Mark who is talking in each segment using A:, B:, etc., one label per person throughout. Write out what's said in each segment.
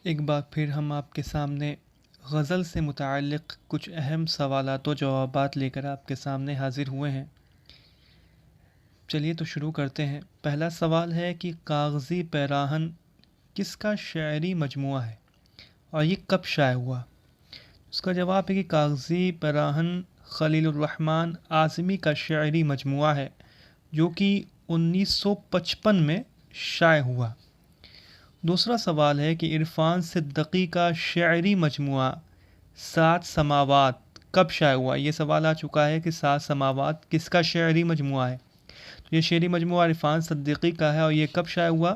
A: ایک بار پھر ہم آپ کے سامنے غزل سے متعلق کچھ اہم سوالات و جوابات لے کر آپ کے سامنے حاضر ہوئے ہیں۔ چلیے تو شروع کرتے ہیں۔ پہلا سوال ہے کہ کاغذی پیراہن کس کا شعری مجموعہ ہے اور یہ کب شائع ہوا؟ اس کا جواب ہے کہ کاغذی پیراہن خلیل الرحمن اعظمی کا شعری مجموعہ ہے جو کہ 1955 میں شائع ہوا۔ دوسرا سوال ہے کہ عرفان صدیقی کا شعری مجموعہ سات سماوات کب شائع ہوا؟ یہ سوال آ چکا ہے کہ سات سماوات کس کا شعری مجموعہ ہے؟ تو یہ شعری مجموعہ عرفان صدیقی کا ہے اور یہ کب شائع ہوا؟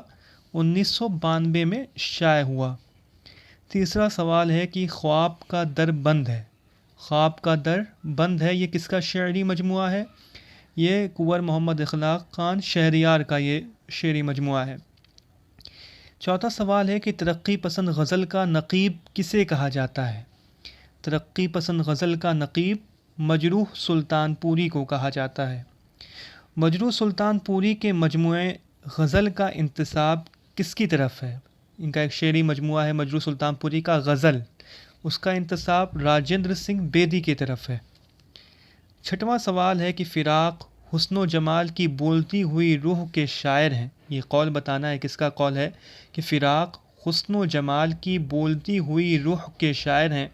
A: 1992 میں شائع ہوا۔ تیسرا سوال ہے کہ خواب کا در بند ہے، خواب کا در بند ہے یہ کس کا شعری مجموعہ ہے؟ یہ کنور محمد اخلاق خان شہریار کا یہ شعری مجموعہ ہے۔ چوتھا سوال ہے کہ ترقی پسند غزل کا نقیب کسے کہا جاتا ہے؟ ترقی پسند غزل کا نقیب مجروح سلطان پوری کو کہا جاتا ہے۔ مجروح سلطان پوری کے مجموعے غزل کا انتساب کس کی طرف ہے؟ ان کا ایک شعری مجموعہ ہے مجروح سلطان پوری کا غزل، اس کا انتساب راجندر سنگھ بیدی کی طرف ہے۔ چھٹواں سوال ہے کہ فراق حسن و جمال کی بولتی ہوئی روح کے شاعر ہیں، یہ قول بتانا ہے کس کا قول ہے کہ فراق حسن و جمال کی بولتی ہوئی روح کے شاعر ہیں،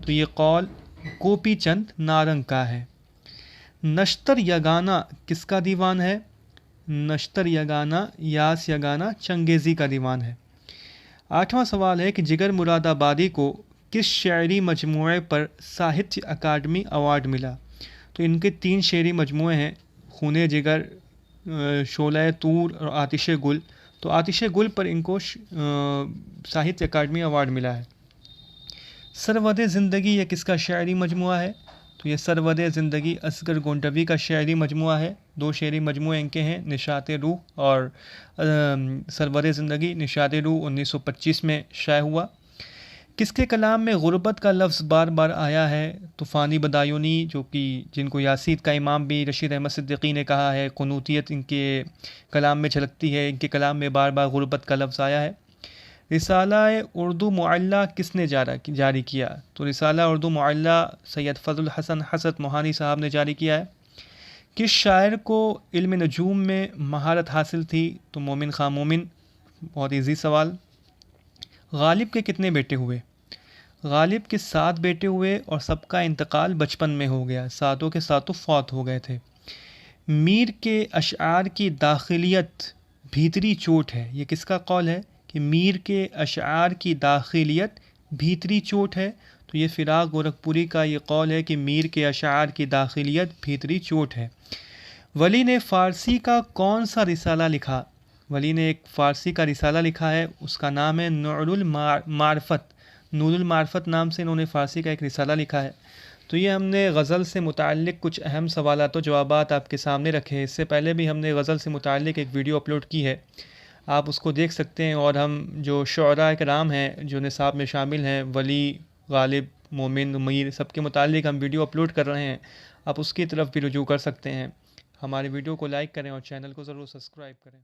A: تو یہ قول گوپی چند نارنگ کا ہے۔ نشتر یگانہ کس کا دیوان ہے؟ نشتر یگانہ یاس یگانہ چنگیزی کا دیوان ہے۔ آٹھواں سوال ہے کہ جگر مراد آبادی کو کس شعری مجموعے پر ساہتیہ اکیڈمی ایوارڈ ملا؟ تو ان کے 3 شعری مجموعے ہیں، خون جگر، شعلہ طور اور آتش گل، تو آتش گل پر ان کو ساہتیہ اکیڈمی ایوارڈ ملا ہے۔ سرود زندگی یہ کس کا شعری مجموعہ ہے؟ تو یہ سرود زندگی اصغر گونڈوی کا شعری مجموعہ ہے۔ 2 شعری مجموعے ان کے ہیں، نشاط روح اور سرود زندگی۔ نشاط روح 1925 میں شائع ہوا۔ کس کے کلام میں غربت کا لفظ بار بار آیا ہے؟ تو فانی بدایونی، جو کہ جن کو یاسید کا امام بھی رشید احمد صدیقی نے کہا ہے، قنوتیت ان کے کلام میں جھلکتی ہے، ان کے کلام میں بار بار غربت کا لفظ آیا ہے۔ رسالہ اردو معلیٰ کس نے جاری کیا؟ تو رسالہ اردو معلیٰ سید فضل الحسن حسرت موہانی صاحب نے جاری کیا ہے۔ کس شاعر کو علم نجوم میں مہارت حاصل تھی؟ تو مومن خان مومن۔ بہت ایزی سوال۔ غالب کے کتنے بیٹے ہوئے؟ غالب کے 7 بیٹے ہوئے اور سب کا انتقال بچپن میں ہو گیا، ساتوں کے ساتوں فوت ہو گئے تھے۔ میر کے اشعار کی داخلیت بھیتری چوٹ ہے، یہ کس کا قول ہے کہ میر کے اشعار کی داخلیت بھیتری چوٹ ہے؟ تو یہ فراق گورکھپوری کا یہ قول ہے کہ میر کے اشعار کی داخلیت بھیتری چوٹ ہے۔ ولی نے فارسی کا کون سا رسالہ لکھا؟ ولی نے ایک فارسی کا رسالہ لکھا ہے، اس کا نام ہے نور المعرفت۔ نور المعرفت نام سے انہوں نے فارسی کا ایک رسالہ لکھا ہے۔ تو یہ ہم نے غزل سے متعلق کچھ اہم سوالات و جوابات آپ کے سامنے رکھے۔ اس سے پہلے بھی ہم نے غزل سے متعلق ایک ویڈیو اپلوڈ کی ہے، آپ اس کو دیکھ سکتے ہیں۔ اور ہم جو شعراء کرام ہیں جو نصاب میں شامل ہیں، ولی، غالب، مومن، میر، سب کے متعلق ہم ویڈیو اپلوڈ کر رہے ہیں، آپ اس کی طرف بھی رجوع کر سکتے ہیں۔ ہمارے ویڈیو کو لائک کریں اور چینل کو ضرور سبسکرائب کریں۔